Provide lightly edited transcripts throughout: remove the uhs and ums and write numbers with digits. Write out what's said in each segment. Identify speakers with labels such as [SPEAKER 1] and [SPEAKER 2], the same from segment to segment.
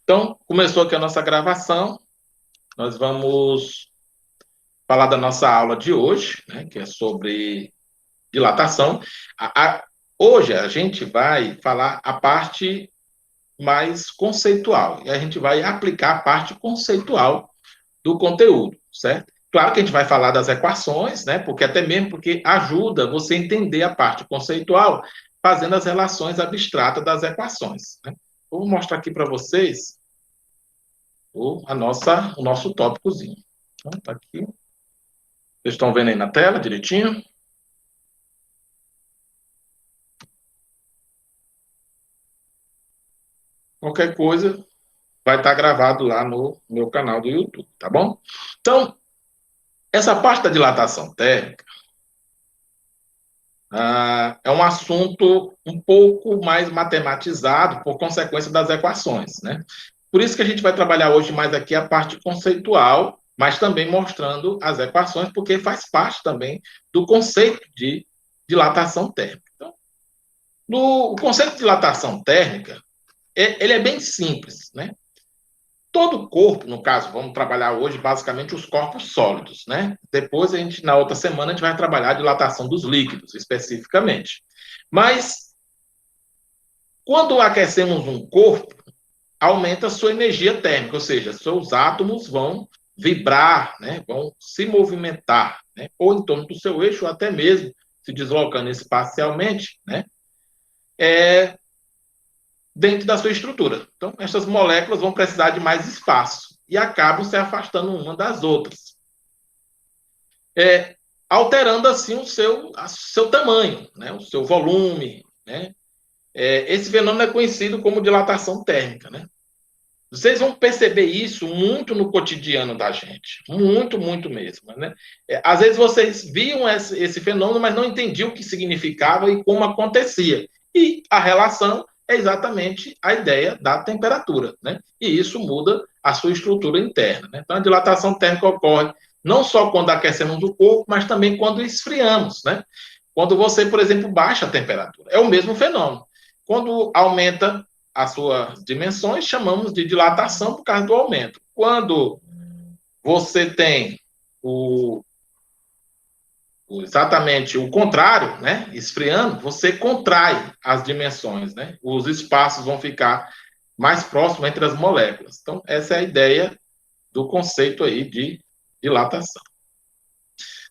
[SPEAKER 1] Então, começou aqui a nossa gravação. Nós vamos falar da nossa aula de hoje, né, que é sobre dilatação. Hoje a gente vai falar a parte mais conceitual, e a gente vai aplicar a parte conceitual do conteúdo, certo? Claro que a gente vai falar das equações, né, porque ajuda você a entender a parte conceitual, fazendo as relações abstratas das equações, né? Vou mostrar aqui para vocês o nosso tópicozinho. Então, tá aqui. Vocês estão vendo aí na tela direitinho? Qualquer coisa vai estar gravado lá no meu canal do YouTube, tá bom? Então, essa parte da dilatação térmica é um assunto um pouco mais matematizado por consequência das equações, né? Por isso que a gente vai trabalhar hoje mais aqui a parte conceitual, mas também mostrando as equações, porque faz parte também do conceito de dilatação térmica. Então, o conceito de dilatação térmica, ele é bem simples, né? Todo corpo, no caso, vamos trabalhar hoje basicamente os corpos sólidos, né? Depois na outra semana, a gente vai trabalhar a dilatação dos líquidos, especificamente. Mas, quando aquecemos um corpo, aumenta a sua energia térmica, ou seja, seus átomos vão vibrar, né? Vão se movimentar, né? Ou em torno do seu eixo, ou até mesmo se deslocando espacialmente, né? Dentro da sua estrutura. Então, essas moléculas vão precisar de mais espaço e acabam se afastando uma das outras, alterando assim o seu tamanho, né? O seu volume, né? Esse fenômeno é conhecido como dilatação térmica, né? Vocês vão perceber isso muito no cotidiano da gente, muito, muito mesmo, né? Às vezes vocês viam esse fenômeno, mas não entendiam o que significava e como acontecia. E a relação é exatamente a ideia da temperatura, né? E isso muda a sua estrutura interna, né? Então, a dilatação térmica ocorre não só quando aquecemos o corpo, mas também quando esfriamos, né? Quando você, por exemplo, baixa a temperatura. É o mesmo fenômeno. Quando aumenta as suas dimensões, chamamos de dilatação por causa do aumento. Quando você tem exatamente o contrário, né? Esfriando, você contrai as dimensões, né? Os espaços vão ficar mais próximos entre as moléculas. Então, essa é a ideia do conceito aí de dilatação.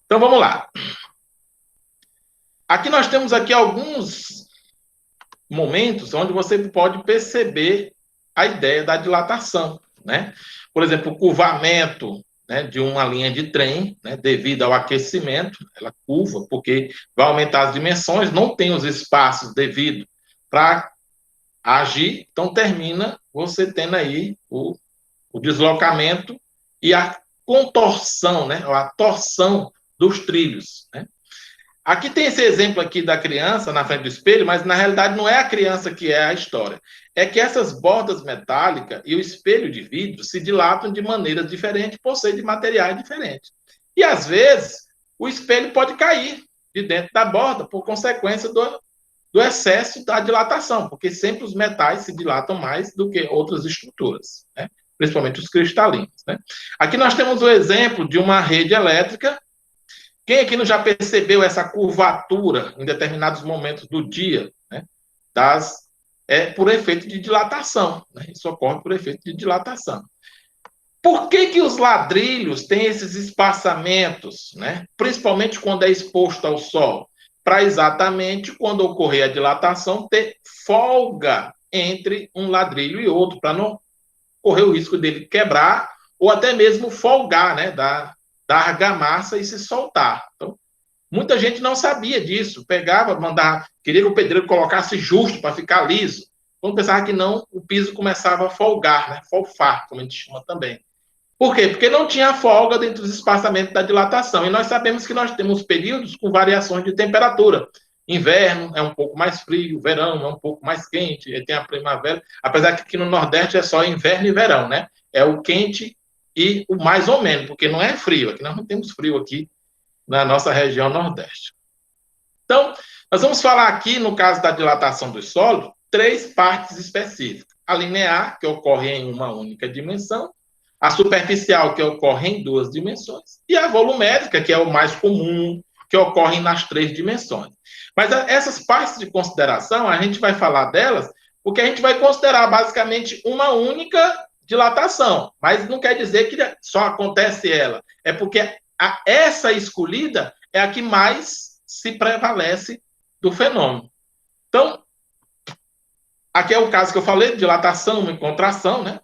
[SPEAKER 1] Então, vamos lá. Aqui nós temos aqui alguns momentos onde você pode perceber a ideia da dilatação, né? Por exemplo, o curvamento, né, de uma linha de trem, né, devido ao aquecimento, ela curva, porque vai aumentar as dimensões, não tem os espaços devido para agir, então termina você tendo aí o deslocamento e a contorção, né, a torção dos trilhos, né? Aqui tem esse exemplo aqui da criança na frente do espelho, mas na realidade não é a criança que é a história. É que essas bordas metálicas e o espelho de vidro se dilatam de maneiras diferentes por ser de materiais diferentes. E às vezes o espelho pode cair de dentro da borda por consequência do excesso da dilatação, porque sempre os metais se dilatam mais do que outras estruturas, né? Principalmente os cristalinos, né? Aqui nós temos o exemplo de uma rede elétrica. Quem aqui não já percebeu essa curvatura em determinados momentos do dia, né? Por efeito de dilatação, né? Isso ocorre por efeito de dilatação. Por que os ladrilhos têm esses espaçamentos, né? Principalmente quando é exposto ao sol? Para exatamente quando ocorrer a dilatação, ter folga entre um ladrilho e outro, para não correr o risco dele quebrar ou até mesmo folgar, né? Da argamassa e se soltar. Então, muita gente não sabia disso, pegava, mandava, queria que o pedreiro colocasse justo para ficar liso. Quando pensava que não, o piso começava a folgar, né? Folfar, como a gente chama também. Por quê? Porque não tinha folga dentro dos espaçamentos da dilatação. E nós sabemos que nós temos períodos com variações de temperatura. Inverno é um pouco mais frio, verão é um pouco mais quente, e tem a primavera, apesar que aqui no Nordeste é só inverno e verão, né? É o quente e o mais ou menos, porque não é frio, aqui nós não temos frio aqui na nossa região Nordeste. Então, nós vamos falar aqui, no caso da dilatação dos sólidos, 3 partes específicas. a linear, que ocorre em uma única dimensão, a superficial, que ocorre em duas dimensões, e a volumérica, que é o mais comum, que ocorre nas três dimensões. Mas essas partes de consideração, a gente vai falar delas, porque a gente vai considerar basicamente uma única dilatação, mas não quer dizer que só acontece ela, é porque essa escolhida é a que mais se prevalece do fenômeno. Então, aqui é o caso que eu falei, dilatação e contração, né?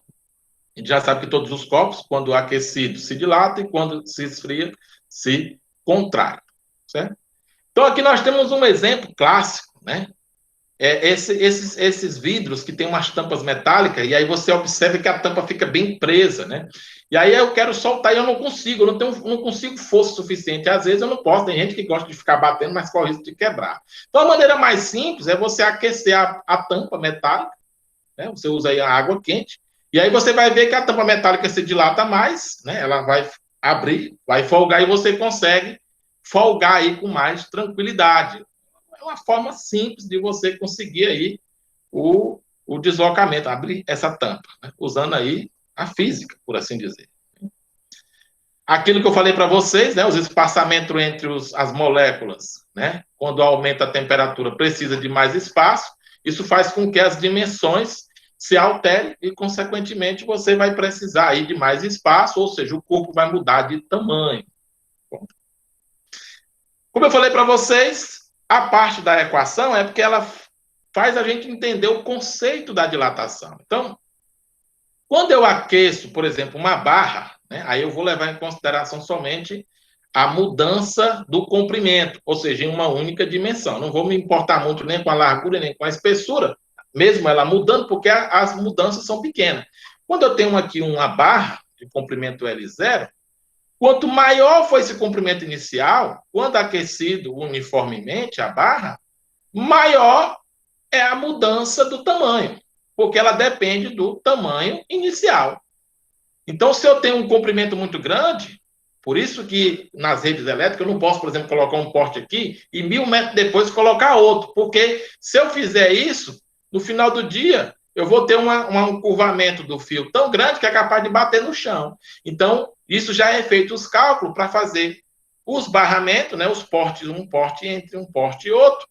[SPEAKER 1] A gente já sabe que todos os corpos, quando aquecido, se dilata e quando se esfria, se contrai, certo? Então, aqui nós temos um exemplo clássico, né? Esses vidros que tem umas tampas metálicas, e aí você observa que a tampa fica bem presa, né? E aí eu quero soltar e eu não consigo, não consigo força suficiente. Às vezes eu não posso, tem gente que gosta de ficar batendo, mas corre risco de quebrar. Então a maneira mais simples é você aquecer a tampa metálica, né? Você usa aí a água quente, e aí você vai ver que a tampa metálica se dilata mais, né? Ela vai abrir, vai folgar e você consegue folgar aí com mais tranquilidade. É uma forma simples de você conseguir aí o deslocamento, abrir essa tampa, né? Usando aí a física, por assim dizer. Aquilo que eu falei para vocês, né, os espaçamentos entre as moléculas, né, quando aumenta a temperatura, precisa de mais espaço, isso faz com que as dimensões se alterem e, consequentemente, você vai precisar aí de mais espaço, ou seja, o corpo vai mudar de tamanho. Como eu falei para vocês, a parte da equação é porque ela faz a gente entender o conceito da dilatação. Então, quando eu aqueço, por exemplo, uma barra, né, aí eu vou levar em consideração somente a mudança do comprimento, ou seja, em uma única dimensão. Não vou me importar muito nem com a largura, nem com a espessura, mesmo ela mudando, porque as mudanças são pequenas. Quando eu tenho aqui uma barra de comprimento L0, quanto maior for esse comprimento inicial, quando aquecido uniformemente a barra, maior é a mudança do tamanho, porque ela depende do tamanho inicial. Então, se eu tenho um comprimento muito grande, por isso que nas redes elétricas eu não posso, por exemplo, colocar um poste aqui e 1.000 metros depois colocar outro, porque se eu fizer isso, no final do dia, eu vou ter um curvamento do fio tão grande que é capaz de bater no chão. Então, isso já é feito os cálculos para fazer os barramentos, né, os portes, um porte entre um porte e outro,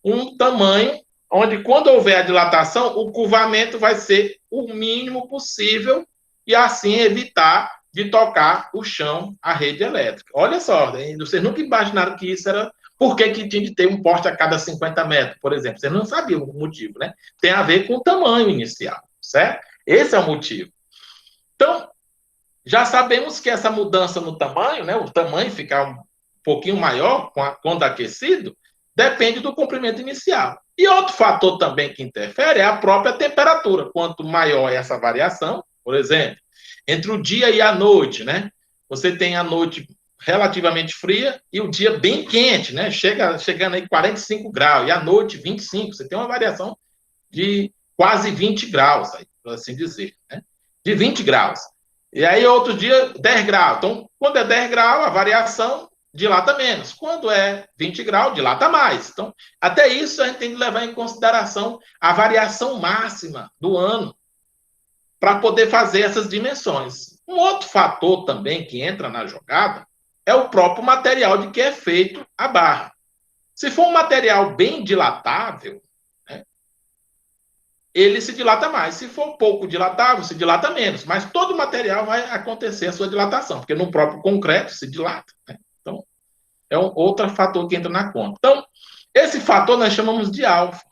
[SPEAKER 1] um tamanho onde, quando houver a dilatação, o curvamento vai ser o mínimo possível e assim evitar de tocar o chão, a rede elétrica. Olha só, vocês nunca imaginaram que isso era... Por que tinha de ter um porte a cada 50 metros, por exemplo? Vocês não sabiam o motivo, né? Tem a ver com o tamanho inicial, certo? Esse é o motivo. Então, já sabemos que essa mudança no tamanho, né, o tamanho ficar um pouquinho maior quando aquecido, depende do comprimento inicial. E outro fator também que interfere é a própria temperatura. Quanto maior é essa variação, por exemplo, entre o dia e a noite, né? Você tem a noite relativamente fria e o dia bem quente, né? Chegando aí 45 graus, e a noite 25. Você tem uma variação de quase 20 graus, aí, por assim dizer, né? De 20 graus. E aí, outro dia, 10 graus. Então, quando é 10 graus, a variação dilata menos. Quando é 20 graus, dilata mais. Então, até isso a gente tem que levar em consideração a variação máxima do ano para poder fazer essas dimensões. Um outro fator também que entra na jogada é o próprio material de que é feito a barra. Se for um material bem dilatável, né, ele se dilata mais. Se for pouco dilatável, se dilata menos. Mas todo material vai acontecer a sua dilatação, porque no próprio concreto se dilata, né? Então, é um outro fator que entra na conta. Então, esse fator nós chamamos de alfa,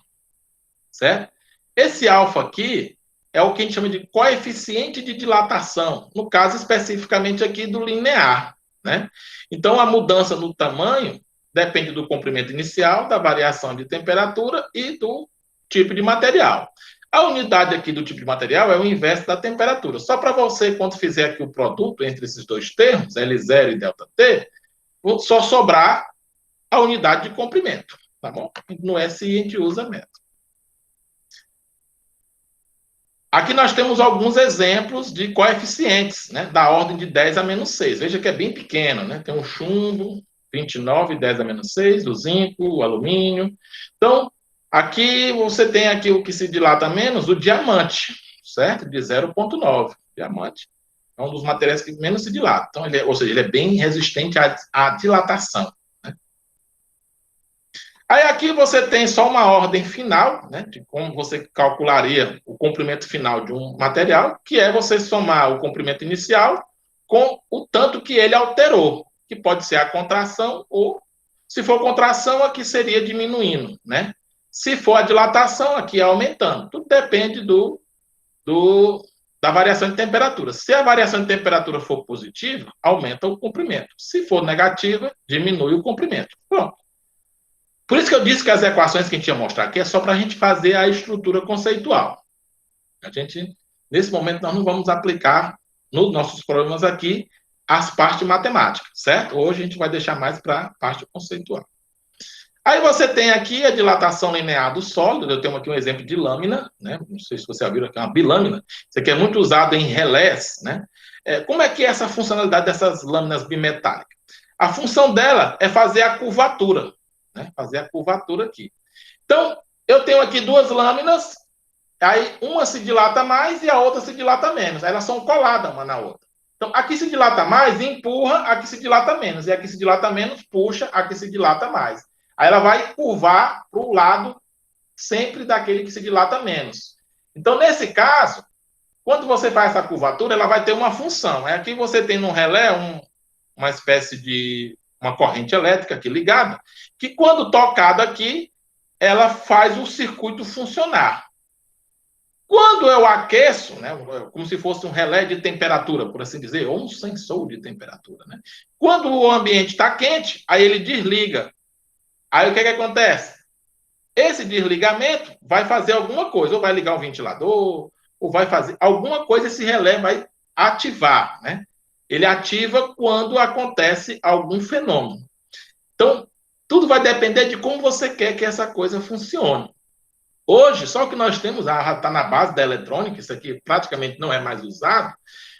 [SPEAKER 1] certo? Esse alfa aqui é o que a gente chama de coeficiente de dilatação, no caso especificamente aqui do linear, né? Então, a mudança no tamanho depende do comprimento inicial, da variação de temperatura e do tipo de material. A unidade aqui do tipo de material é o inverso da temperatura. Só para você, quando fizer aqui o produto entre esses dois termos, L0 e ΔT, só sobrar a unidade de comprimento, tá bom? No SI a gente usa metro. Aqui nós temos alguns exemplos de coeficientes, né, da ordem de 10 a menos 6. Veja que é bem pequeno, né? Tem o chumbo, 29, 10 a menos 6, o zinco, o alumínio. Então, aqui você tem aqui o que se dilata menos, o diamante. certo? De 0,9. Diamante é um dos materiais que menos se dilata. Então, ou seja, ele é bem resistente à dilatação. Né? Aí aqui você tem só uma ordem final, né, de como você calcularia o comprimento final de um material, que é você somar o comprimento inicial com o tanto que ele alterou, que pode ser a contração ou, se for contração, aqui seria diminuindo, né? Se for a dilatação, aqui é aumentando. Tudo depende da variação de temperatura. Se a variação de temperatura for positiva, aumenta o comprimento. Se for negativa, diminui o comprimento. Pronto. Por isso que eu disse que as equações que a gente ia mostrar aqui é só para a gente fazer a estrutura conceitual. Nesse momento, nós não vamos aplicar nos nossos problemas aqui as partes matemáticas, certo? Hoje a gente vai deixar mais para a parte conceitual. Aí você tem aqui a dilatação linear do sólido. Eu tenho aqui um exemplo de lâmina, né? Não sei se você já viu aqui, uma bilâmina. Isso aqui é muito usado em relés, né? Como é que é essa funcionalidade dessas lâminas bimetálicas? A função dela é fazer a curvatura, né? Fazer a curvatura aqui. Então, eu tenho aqui duas lâminas, aí uma se dilata mais e a outra se dilata menos. Elas são coladas uma na outra. Então, aqui se dilata mais, empurra, aqui se dilata menos. E aqui se dilata menos, puxa, aqui se dilata mais. Aí ela vai curvar para o lado sempre daquele que se dilata menos. Então, nesse caso, quando você faz essa curvatura, ela vai ter uma função. Aqui você tem no relé uma espécie de uma corrente elétrica aqui ligada, que quando tocada aqui, ela faz o circuito funcionar. Quando eu aqueço, né, como se fosse um relé de temperatura, por assim dizer, ou um sensor de temperatura, né? Quando o ambiente está quente, aí ele desliga. Aí o que acontece? Esse desligamento vai fazer alguma coisa, ou vai ligar o ventilador, ou vai fazer alguma coisa, esse relé vai ativar, né? Ele ativa quando acontece algum fenômeno. Então, tudo vai depender de como você quer que essa coisa funcione. Hoje, só que nós temos, está na base da eletrônica, isso aqui praticamente não é mais usado,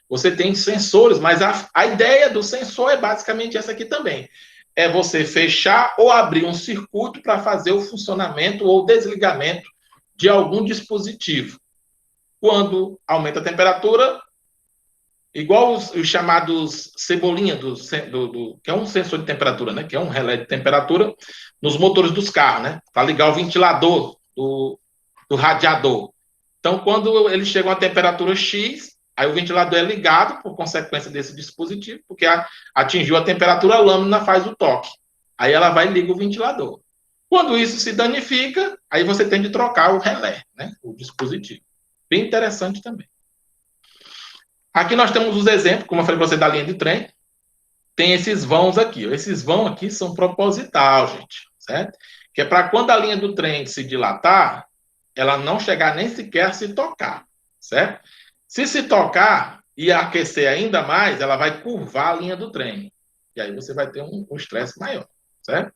[SPEAKER 1] você tem sensores, mas a ideia do sensor é basicamente essa aqui também. É você fechar ou abrir um circuito para fazer o funcionamento ou desligamento de algum dispositivo. Quando aumenta a temperatura, igual os chamados cebolinha, que é um sensor de temperatura, né? Que é um relé de temperatura nos motores dos carros, né? Para ligar o ventilador do radiador. Então, quando ele chega a uma temperatura X, aí o ventilador é ligado por consequência desse dispositivo, porque atingiu a temperatura, a lâmina faz o toque. Aí ela vai e liga o ventilador. Quando isso se danifica, aí você tem de trocar o relé, né? O dispositivo. Bem interessante também. Aqui nós temos os exemplos, como eu falei para você, da linha de trem. Tem esses vãos aqui. Esses vãos aqui são proposital, gente, certo? Que é para quando a linha do trem se dilatar, ela não chegar nem sequer a se tocar, certo? Se tocar e aquecer ainda mais, ela vai curvar a linha do trem. E aí você vai ter um estresse maior, certo?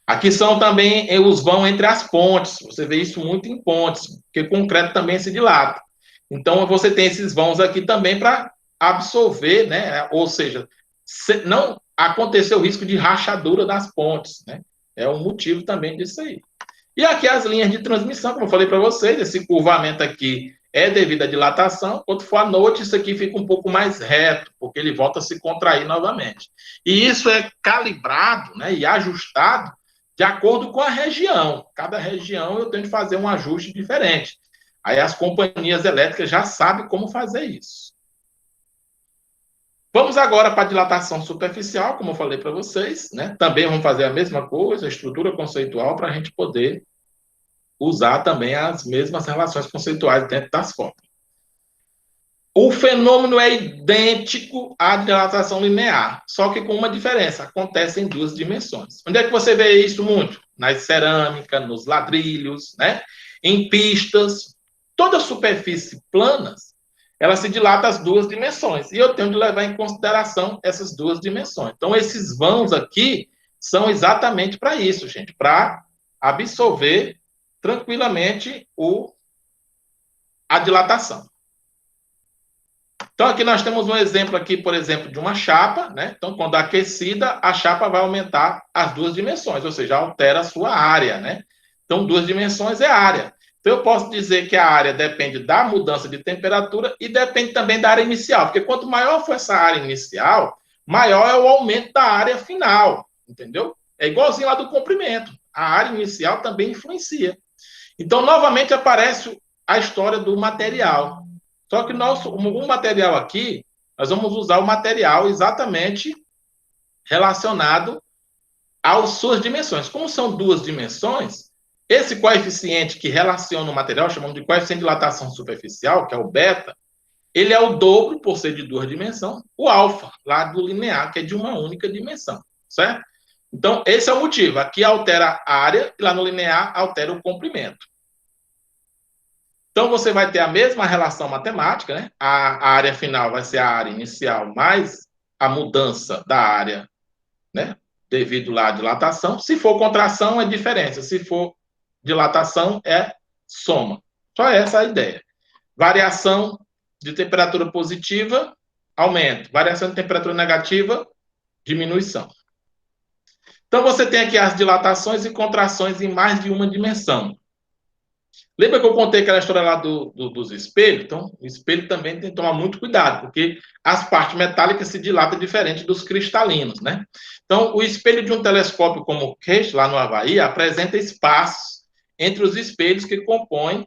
[SPEAKER 1] Aqui são também os vãos entre as pontes. Você vê isso muito em pontes, porque concreto também se dilata. Então, você tem esses vãos aqui também para absorver, né? Ou seja, não acontecer o risco de rachadura das pontes, né? É um motivo também disso aí. E aqui as linhas de transmissão, como eu falei para vocês, esse curvamento aqui é devido à dilatação. Quando for à noite, isso aqui fica um pouco mais reto, porque ele volta a se contrair novamente. E isso é calibrado, né, e ajustado de acordo com a região. Cada região eu tenho que fazer um ajuste diferente. Aí as companhias elétricas já sabem como fazer isso. Vamos agora para a dilatação superficial, como eu falei para vocês, né? Também vamos fazer a mesma coisa, a estrutura conceitual, para a gente poder usar também as mesmas relações conceituais dentro das fórmulas. O fenômeno é idêntico à dilatação linear, só que com uma diferença, acontece em duas dimensões. Onde é que você vê isso muito? Nas cerâmicas, nos ladrilhos, né? Em pistas, toda superfície planas, ela se dilata as duas dimensões. E eu tenho de levar em consideração essas duas dimensões. Então, esses vãos aqui são exatamente para isso, gente, para absorver tranquilamente a dilatação. Então, aqui nós temos um exemplo aqui, por exemplo, de uma chapa, né? Então, quando aquecida, a chapa vai aumentar as duas dimensões, ou seja, altera a sua área, né? Então, duas dimensões é área. Então, eu posso dizer que a área depende da mudança de temperatura e depende também da área inicial, porque quanto maior for essa área inicial, maior é o aumento da área final, entendeu? É igualzinho lá do comprimento. A área inicial também influencia. Então, novamente aparece a história do material. Só que o material aqui, nós vamos usar o material exatamente relacionado às suas dimensões. Como são duas dimensões, esse coeficiente que relaciona o material, chamamos de coeficiente de dilatação superficial, que é o beta, ele é o dobro, por ser de duas dimensões, o alfa, lá do linear, que é de uma única dimensão, certo? Então, esse é o motivo. Aqui altera a área e lá no linear altera o comprimento. Então, você vai ter a mesma relação matemática, né? A área final vai ser a área inicial mais a mudança da área, né? Devido lá à dilatação. Se for contração, é diferença. Se for dilatação, é soma. Só essa a ideia. Variação de temperatura positiva, aumento. Variação de temperatura negativa, diminuição. Então, você tem aqui as dilatações e contrações em mais de uma dimensão. Lembra que eu contei aquela história lá dos espelhos? Então, o espelho também tem que tomar muito cuidado, porque as partes metálicas se dilatam diferente dos cristalinos, né? Então, o espelho de um telescópio como o Keck, lá no Havaí, apresenta espaços entre os espelhos que compõem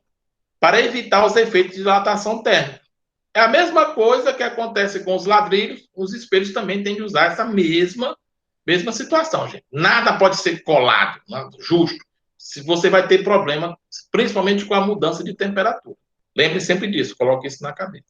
[SPEAKER 1] para evitar os efeitos de dilatação térmica. É a mesma coisa que acontece com os ladrilhos, os espelhos também têm de usar essa mesma situação, gente. Nada pode ser colado, justo. Se você vai ter problema, principalmente com a mudança de temperatura. Lembre sempre disso, coloque isso na cabeça.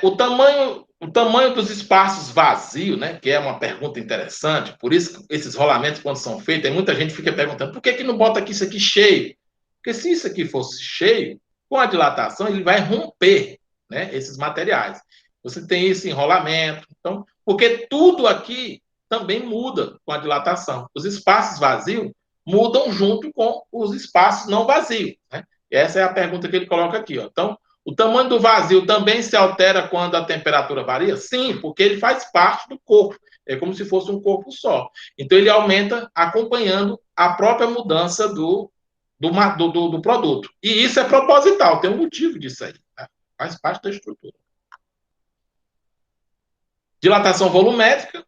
[SPEAKER 1] O tamanho dos espaços vazios, né, que é uma pergunta interessante, por isso que esses rolamentos, quando são feitos, tem muita gente que fica perguntando, por que não bota aqui isso aqui cheio? Porque se isso aqui fosse cheio, com a dilatação, ele vai romper, né, esses materiais. Você tem esse enrolamento, então, porque tudo aqui também muda com a dilatação. Os espaços vazios mudam junto com os espaços não vazios, né? Essa é a pergunta que ele coloca aqui, ó. Então, o tamanho do vazio também se altera quando a temperatura varia? Sim, porque ele faz parte do corpo. É como se fosse um corpo só. Então, ele aumenta acompanhando a própria mudança do produto. E isso é proposital, tem um motivo disso aí. Né? Faz parte da estrutura. Dilatação volumétrica,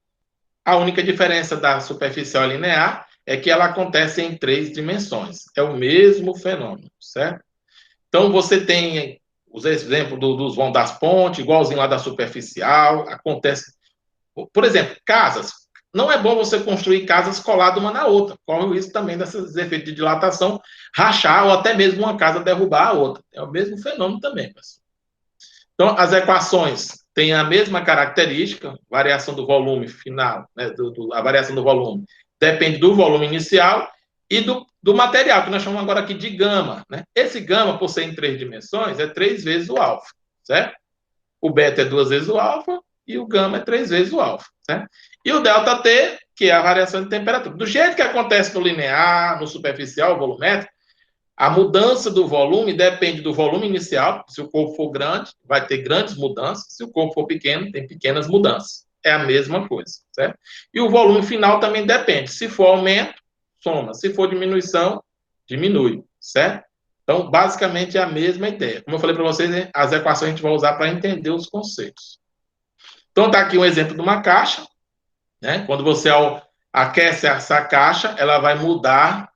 [SPEAKER 1] a única diferença da superficial linear é que ela acontece em 3 dimensões. É o mesmo fenômeno, certo? Então, você tem os exemplos dos vão das pontes, igualzinho lá da superficial, acontece... Por exemplo, casas. Não é bom você construir casas coladas uma na outra. Corre o risco também desses efeitos de dilatação, rachar ou até mesmo uma casa derrubar a outra. É o mesmo fenômeno também, pessoal. Então, as equações têm a mesma característica, variação do volume final, né, a variação do volume depende do volume inicial e do material, que nós chamamos agora aqui de gama. Né? Esse gama, por ser em 3 dimensões, é 3 vezes o alfa, certo? O beta é 2 vezes o alfa e o gama é 3 vezes o alfa, certo? E o delta T, que é a variação de temperatura. Do jeito que acontece no linear, no superficial, volumétrico, a mudança do volume depende do volume inicial. Se o corpo for grande, vai ter grandes mudanças. Se o corpo for pequeno, tem pequenas mudanças. É a mesma coisa, certo? E o volume final também depende. Se for aumento, soma. Se for diminuição, diminui, certo? Então, basicamente, é a mesma ideia. Como eu falei para vocês, né, as equações a gente vai usar para entender os conceitos. Então, está aqui um exemplo de uma caixa. Né? Quando você aquece essa caixa, ela vai mudar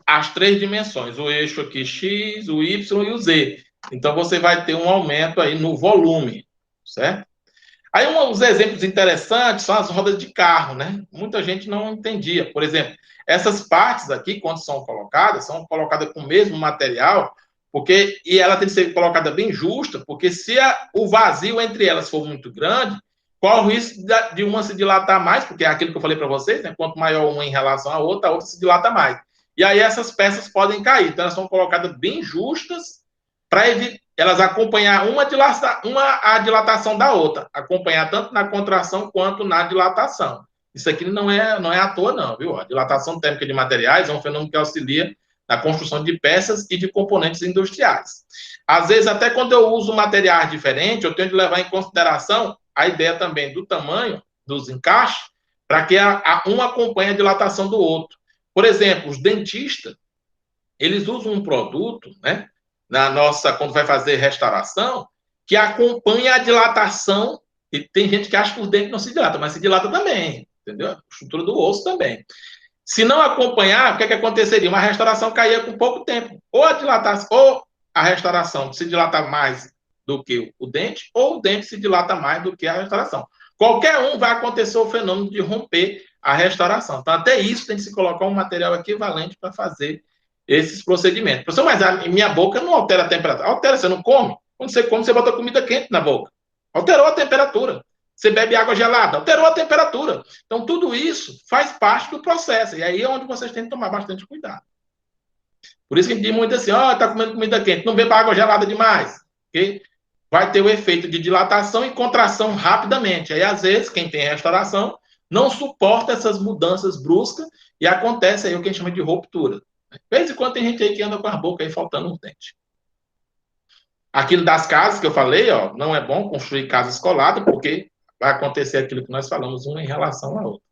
[SPEAKER 1] as 3 dimensões, o eixo aqui X, o Y e o Z. Então, você vai ter um aumento aí no volume, certo? Aí, uns exemplos interessantes são as rodas de carro, né? Muita gente não entendia. Por exemplo, essas partes aqui, quando são colocadas com o mesmo material, e ela tem que ser colocada bem justa, porque se o vazio entre elas for muito grande, qual o risco de uma se dilatar mais, porque é aquilo que eu falei para vocês, né? Quanto maior uma em relação à outra, a outra se dilata mais. E aí essas peças podem cair. Então, elas são colocadas bem justas para elas acompanhar a dilatação da outra. Acompanhar tanto na contração quanto na dilatação. Isso aqui não é à toa, não, viu? A dilatação térmica de materiais é um fenômeno que auxilia na construção de peças e de componentes industriais. Às vezes, até quando eu uso materiais diferentes, eu tenho de levar em consideração a ideia também do tamanho dos encaixes, para que um acompanhe a dilatação do outro. Por exemplo, os dentistas, eles usam um produto, né, quando vai fazer restauração, que acompanha a dilatação, e tem gente que acha que o dente não se dilata, mas se dilata também, entendeu? A estrutura do osso também. Se não acompanhar, o que aconteceria? Uma restauração caía com pouco tempo. Ou a restauração se dilata mais do que o dente, ou o dente se dilata mais do que a restauração. Qualquer um vai acontecer o fenômeno de romper a restauração. Então, até isso tem que se colocar um material equivalente para fazer esses procedimentos. Professor, mas a minha boca não altera a temperatura. Altera, você não come? Quando você come, você bota comida quente na boca. Alterou a temperatura. Você bebe água gelada, alterou a temperatura. Então, tudo isso faz parte do processo. E aí é onde vocês têm que tomar bastante cuidado. Por isso que a gente diz muito assim, tá comendo comida quente, não beba água gelada demais. Okay? Vai ter o efeito de dilatação e contração rapidamente. Aí, às vezes, quem tem restauração não suporta essas mudanças bruscas e acontece aí o que a gente chama de ruptura. De vez em quando tem gente aí que anda com a boca aí faltando um dente. Aquilo das casas que eu falei, não é bom construir casas coladas, porque vai acontecer aquilo que nós falamos, uma em relação à outra.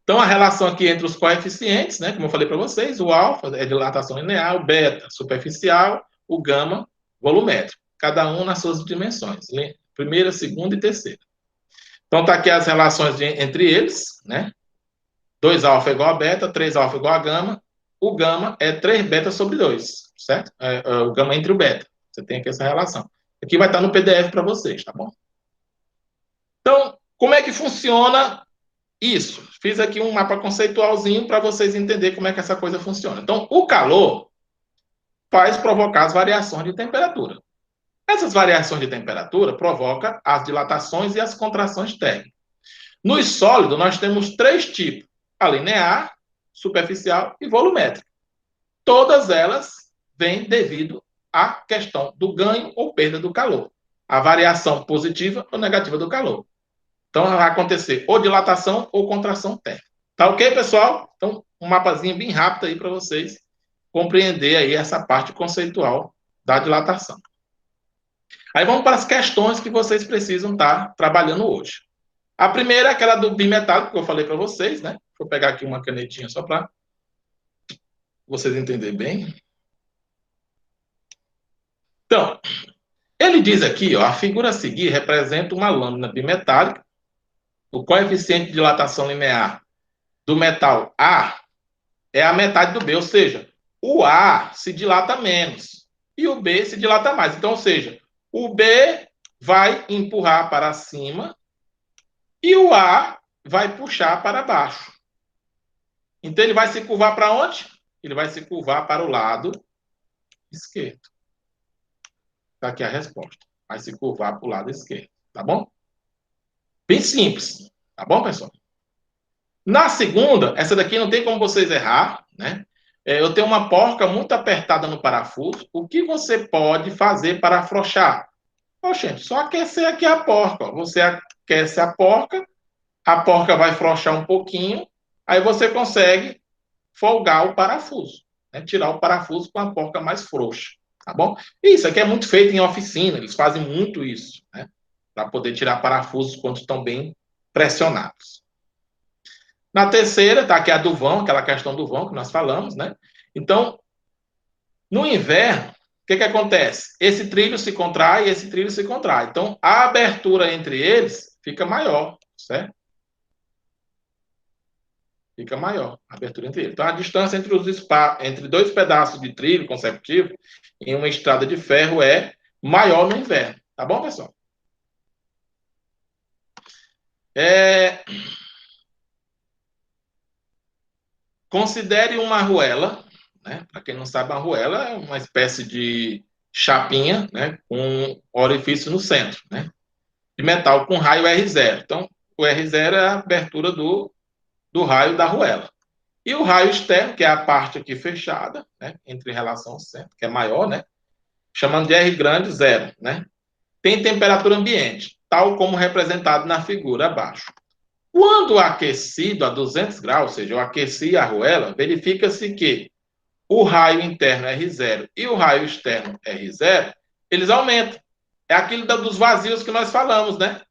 [SPEAKER 1] Então, a relação aqui entre os coeficientes, né, como eu falei para vocês, o alfa é dilatação linear, o beta superficial, o gama volumétrico, cada um nas suas dimensões, primeira, segunda e terceira. Então, está aqui as relações entre eles, né? 2 alfa igual a beta, 3 alfa igual a gama, o gama é 3 beta sobre 2, certo? O gama entre o beta, você tem aqui essa relação. Aqui vai estar no PDF para vocês, tá bom? Então, como é que funciona isso? Fiz aqui um mapa conceitualzinho para vocês entenderem como é que essa coisa funciona. Então, o calor faz provocar as variações de temperatura. Essas variações de temperatura provocam as dilatações e as contrações térmicas. Nos sólidos, nós temos 3 tipos: a linear, superficial e volumétrica. Todas elas vêm devido à questão do ganho ou perda do calor. A variação positiva ou negativa do calor. Então, vai acontecer ou dilatação ou contração térmica. Tá ok, pessoal? Então, um mapazinho bem rápido aí para vocês compreender aí essa parte conceitual da dilatação. Aí vamos para as questões que vocês precisam estar trabalhando hoje. A primeira é aquela do bimetálico que eu falei para vocês, né? Vou pegar aqui uma canetinha só para vocês entenderem bem. Então, ele diz aqui, a figura a seguir representa uma lâmina bimetálica. O coeficiente de dilatação linear do metal A é a metade do B, ou seja, o A se dilata menos e o B se dilata mais. Então, ou seja, o B vai empurrar para cima e o A vai puxar para baixo. Então, ele vai se curvar para onde? Ele vai se curvar para o lado esquerdo. Está aqui a resposta. Vai se curvar para o lado esquerdo. Tá bom? Bem simples. Tá bom, pessoal? Na segunda, essa daqui não tem como vocês errar, né? Eu tenho uma porca muito apertada no parafuso. O que você pode fazer para afrouxar? Gente, só aquecer aqui a porca. Você aquece a porca vai afrouxar um pouquinho, aí você consegue folgar o parafuso, né? Tirar o parafuso com a porca mais frouxa, tá bom? E isso aqui é muito feito em oficina, eles fazem muito isso, né? Para poder tirar parafusos quando estão bem pressionados. Na terceira, está aqui a do vão, aquela questão do vão que nós falamos, né? Então, no inverno, o que acontece? Esse trilho se contrai e esse trilho se contrai. Então, a abertura entre eles fica maior, certo? Fica maior a abertura entre eles. Então, a distância entre 2 pedaços de trilho consecutivo em uma estrada de ferro é maior no inverno. Tá bom, pessoal? Considere uma arruela, né? Para quem não sabe, a arruela é uma espécie de chapinha, né? Com um orifício no centro, né? De metal com raio R0. Então, o R0 é a abertura do raio da arruela. E o raio externo, que é a parte aqui fechada, né? Entre relação ao centro, que é maior, né? Chamando de R grande, 0, né? Tem temperatura ambiente, tal como representado na figura abaixo. Quando aquecido a 200 graus, ou seja, eu aqueci a arruela, verifica-se que o raio interno R0 e o raio externo R0, eles aumentam. É aquilo dos vazios que nós falamos, né?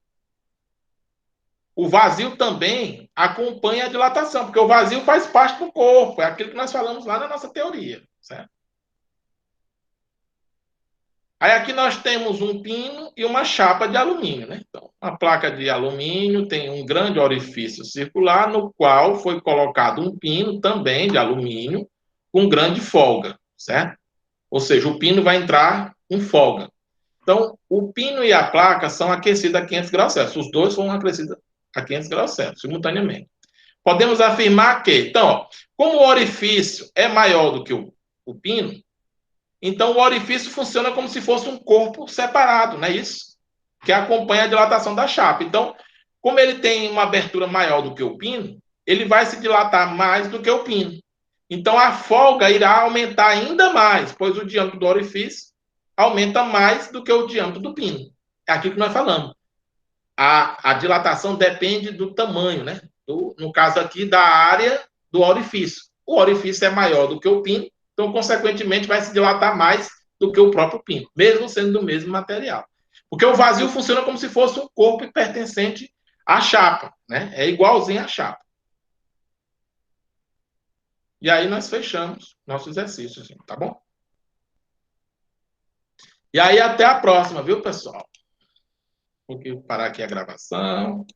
[SPEAKER 1] o vazio também acompanha a dilatação, porque o vazio faz parte do corpo, é aquilo que nós falamos lá na nossa teoria, certo? Aí aqui nós temos um pino e uma chapa de alumínio, né? Então, a placa de alumínio tem um grande orifício circular no qual foi colocado um pino também de alumínio com grande folga, certo? Ou seja, o pino vai entrar com folga. Então, o pino e a placa são aquecidos a 500 graus Celsius. Os dois foram aquecidos a 500 graus Celsius, simultaneamente. Podemos afirmar que, então, ó, como o orifício é maior do que o pino, então o orifício funciona como se fosse um corpo separado, não é isso? Que acompanha a dilatação da chapa. Então, como ele tem uma abertura maior do que o pino, ele vai se dilatar mais do que o pino. Então, a folga irá aumentar ainda mais, pois o diâmetro do orifício aumenta mais do que o diâmetro do pino. É aquilo que nós falamos. A dilatação depende do tamanho, né? No caso aqui, da área do orifício. O orifício é maior do que o pino, então, consequentemente, vai se dilatar mais do que o próprio pino, mesmo sendo do mesmo material. Porque o vazio funciona como se fosse um corpo pertencente à chapa, né? É igualzinho à chapa. E aí nós fechamos nosso exercício, assim, tá bom? E aí até a próxima, viu, pessoal? Vou parar aqui a gravação.